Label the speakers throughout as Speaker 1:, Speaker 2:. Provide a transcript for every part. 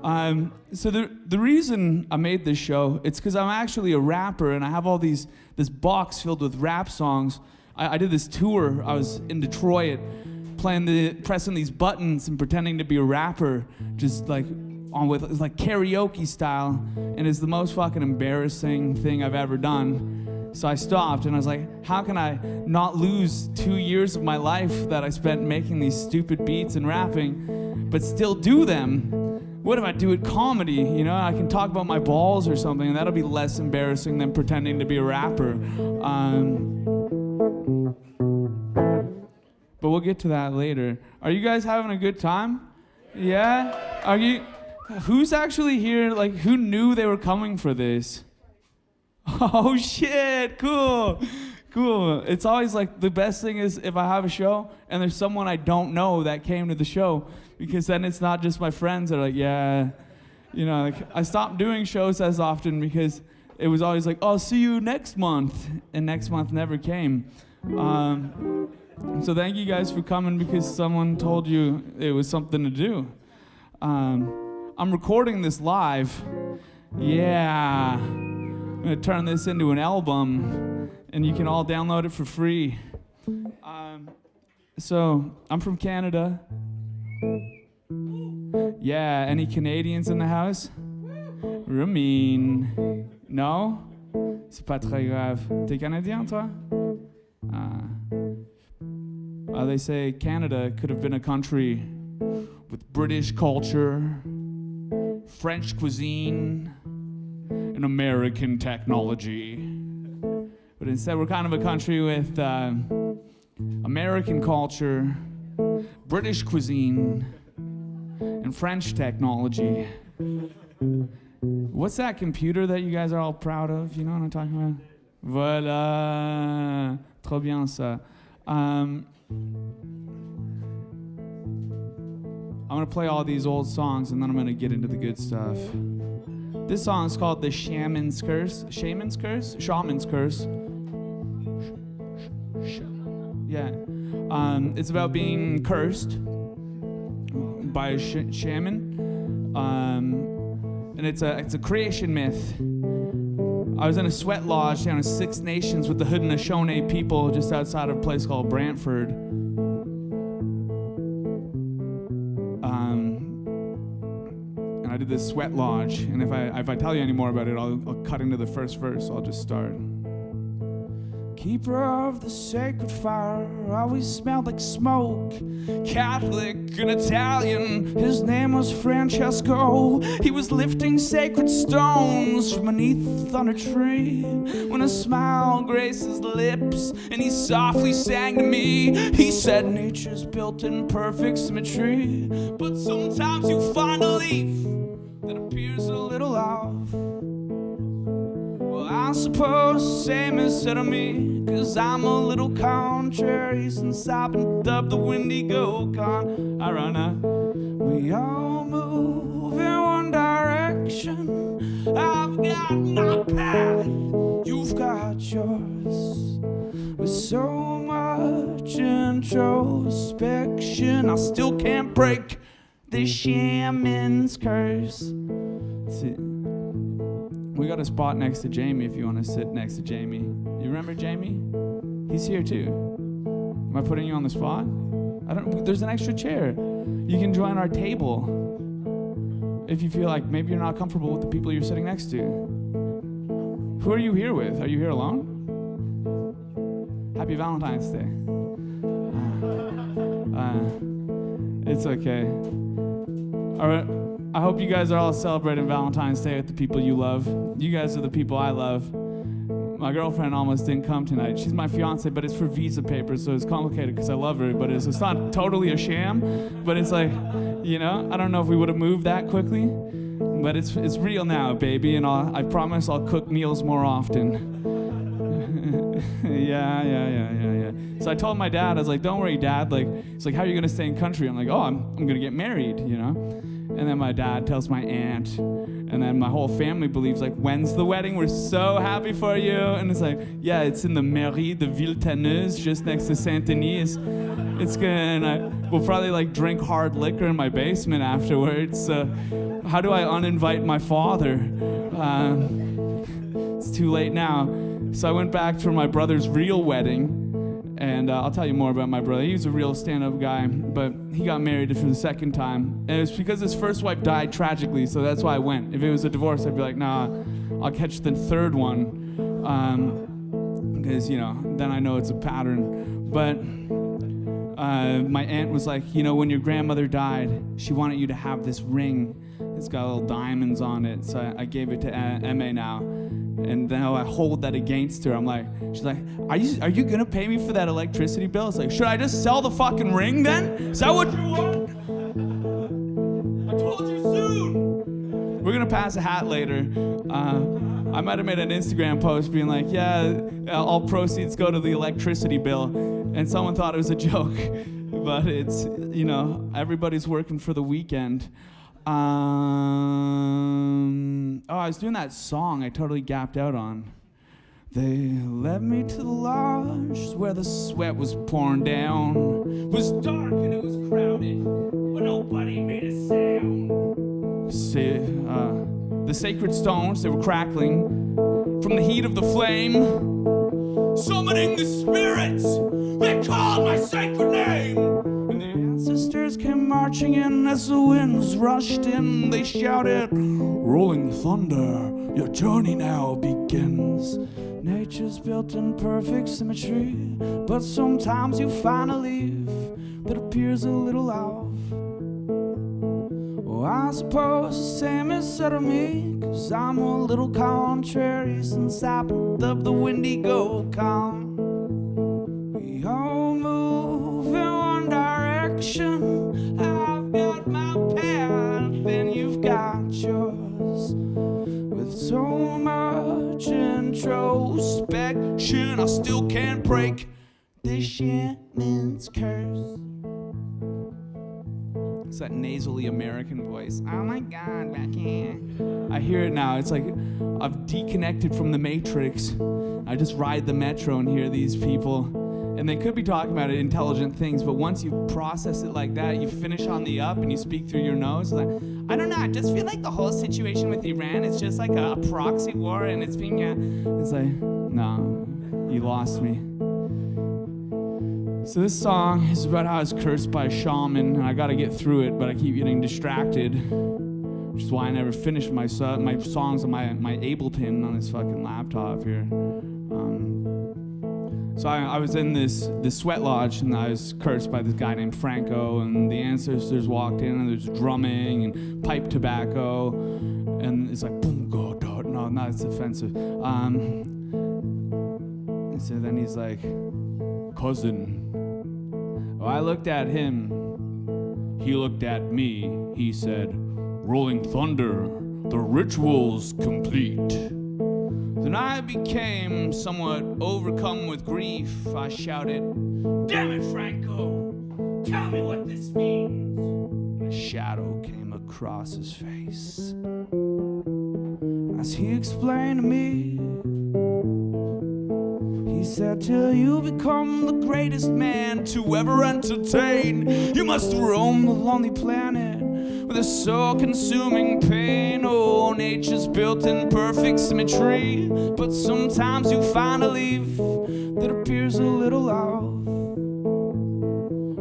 Speaker 1: So the reason I made this show, it's because I'm actually a rapper and I have all this box filled with rap songs. I did this tour. I was in Detroit pressing these buttons and pretending to be a rapper, just like it's like karaoke style, and it's the most fucking embarrassing thing I've ever done. So I stopped and I was like, how can I not lose 2 years of my life that I spent making these stupid beats and rapping, but still do them? What if I do it comedy? You know, I can talk about my balls or something, and that'll be less embarrassing than pretending to be a rapper. But we'll get to that later. Are you guys having a good time? Yeah? Are you? Who's actually here? Like, who knew they were coming for this? Oh shit! Cool. It's always like the best thing is if I have a show and there's someone I don't know that came to the show, because then it's not just my friends that are like, yeah, you know, like I stopped doing shows as often because it was always like, oh, see you next month, and next month never came. So thank you guys for coming because someone told you it was something to do. I'm recording this live. Yeah. I'm gonna turn this into an album and you can all download it for free. So I'm from Canada. Yeah, any Canadians in the house? Ramin. No? C'est pas très grave. T'es Canadien, toi? They say Canada could have been a country with British culture, French cuisine, and American technology. But instead we're kind of a country with American culture, British cuisine, and French technology. What's that computer that you guys are all proud of? You know what I'm talking about? Voilà. Trop bien ça. I'm gonna play all these old songs and then I'm gonna get into the good stuff. This song is called The Shaman's Curse. Shaman's Curse? Shaman's Curse. Yeah. It's about being cursed by a shaman. And it's a creation myth. I was in a sweat lodge down in Six Nations with the Haudenosaunee people just outside of a place called Brantford. And I did this sweat lodge, and if I tell you any more about it, I'll cut into the first verse. I'll just start. Keeper of the sacred fire, always smelled like smoke. Catholic and Italian, his name was Francesco. He was lifting sacred stones from beneath on a tree when a smile graced his lips and he softly sang to me. He said, nature's built in perfect symmetry, but sometimes you find a leaf that appears a little off. Well, I suppose the same is said of me, 'cause I'm a little contrary since I've been dubbed the Wendigo con. I run out. We all move in one direction. I've got my path, you've got yours. With so much introspection, I still can't break the shaman's curse. See, we got a spot next to Jamie if you want to sit next to Jamie. You remember Jamie? He's here too. Am I putting you on the spot? There's an extra chair. You can join our table if you feel like maybe you're not comfortable with the people you're sitting next to. Who are you here with? Are you here alone? Happy Valentine's Day. It's okay. All right. I hope you guys are all celebrating Valentine's Day with the people you love. You guys are the people I love. My girlfriend almost didn't come tonight. She's my fiance, but it's for visa papers, so it's complicated because I love her, but it's not totally a sham, but it's like, you know, I don't know if we would have moved that quickly, but it's real now, baby, and I promise I'll cook meals more often. Yeah. So I told my dad, I was like, don't worry, Dad. Like, he's like, how are you going to stay in country? I'm like, oh, I'm going to get married, you know? And then my dad tells my aunt, and And then my whole family believes, like, when's the wedding? We're so happy for you. And it's like, yeah, it's in the Mairie de Villetaneuse, just next to Saint-Denis. It's good. And we'll probably, like, drink hard liquor in my basement afterwards. How do I uninvite my father? It's too late now. So I went back for my brother's real wedding. And I'll tell you more about my brother. He was a real stand-up guy, but he got married for the second time. And it was because his first wife died tragically, so that's why I went. If it was a divorce, I'd be like, nah, I'll catch the third one. Because, you know, then I know it's a pattern. But my aunt was like, you know, when your grandmother died, she wanted you to have this ring. It's got little diamonds on it, so I gave it to Emma now. And then I hold that against her. I'm like, she's like, are you gonna pay me for that electricity bill? It's like, should I just sell the fucking ring then? Is that what you want? I told you soon. We're gonna pass a hat later. I might have made an Instagram post being like, yeah, all proceeds go to the electricity bill. And someone thought it was a joke. But it's, you know, everybody's working for the weekend. I was doing that song I totally gapped out on. They led me to the lodge where the sweat was pouring down. It was dark and it was crowded, but nobody made a sound. The sacred stones, they were crackling from the heat of the flame, summoning the spirits. They called my sacred name. And the ancestors came marching in as the winds rushed in. They shouted, rolling thunder, your journey now begins. Nature's built in perfect symmetry, but sometimes you find a leaf that appears a little off. Oh, I suppose the same is said of me, 'cause I'm a little contrary since I picked up the Wendigo calm. We all move in one direction. I've got my path and you've got yours. With so much introspection, I still can't break the shaman's curse. It's that nasally American voice. Oh my God, Becky. I hear it now. It's like I've deconnected from the Matrix. I just ride the metro and hear these people. And they could be talking about intelligent things, but once you process it like that, you finish on the up and you speak through your nose. Like, I don't know, I just feel like the whole situation with Iran is just like a proxy war and it's being, it's like, no, you lost me. So this song is about how I was cursed by a shaman, and I gotta get through it, but I keep getting distracted, which is why I never finished my songs on my Ableton on this fucking laptop here. So I was in this sweat lodge, and I was cursed by this guy named Franco, and the ancestors walked in, and there's drumming and pipe tobacco, and it's like, boom, go, do. No, it's offensive. So then he's like, cousin. Well, I looked at him. He looked at me. He said, rolling thunder, the ritual's complete. Then I became somewhat overcome with grief. I shouted, damn it, Franco, tell me what this means. And a shadow came across his face as he explained to me. He said, till you become the greatest man to ever entertain, you must roam the lonely planet with a soul-consuming pain. Oh, nature's built in perfect symmetry, but sometimes you find a leaf that appears a little off.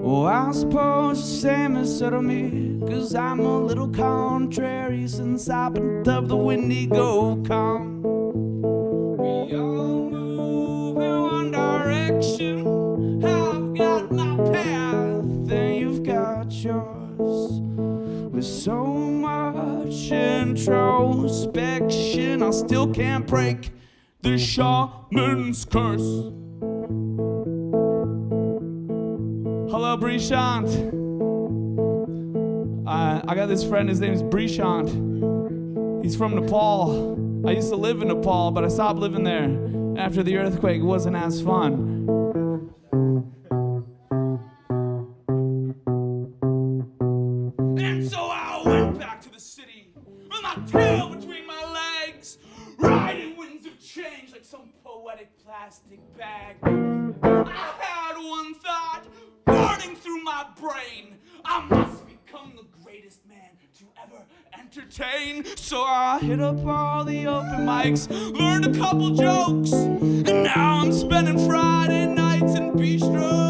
Speaker 1: Oh, I suppose the same is said of me, 'cause I'm a little contrary since I picked up the Wendigo calm. We all move in one direction. I've got my path and you've got yours. With so much introspection, I still can't break the shaman's curse. Hello, Brishant. I got this friend, his name is Brishant. He's from Nepal. I used to live in Nepal, but I stopped living there. After the earthquake, it wasn't as fun. And so I went back to the city with my tail between like some poetic plastic bag. I had one thought burning through my brain. I must become the greatest man to ever entertain. So I hit up all the open mics, learned a couple jokes, and now I'm spending Friday nights in bistros.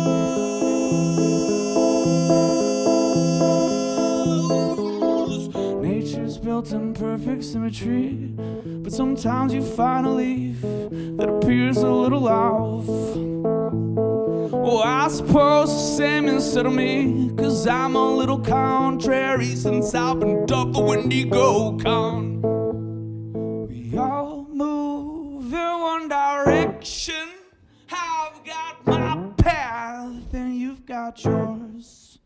Speaker 1: Nature's built in perfect symmetry, but sometimes you find a leaf that appears a little off. Oh, I suppose the same instead of me, 'cause I'm a little contrary since I've been dubbed the Wendigo con. We all move in one direction. I've got my path and you've got yours.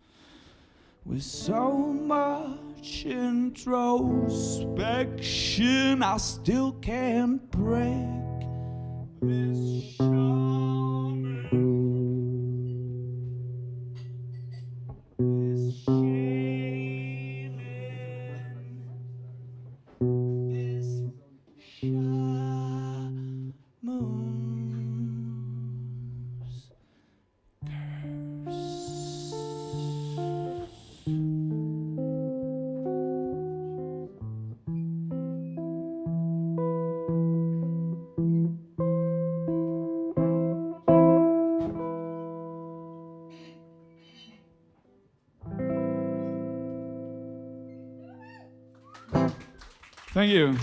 Speaker 1: With so much introspection, I still can't break this shaman. This shaman. This shaman's curse. Thank you.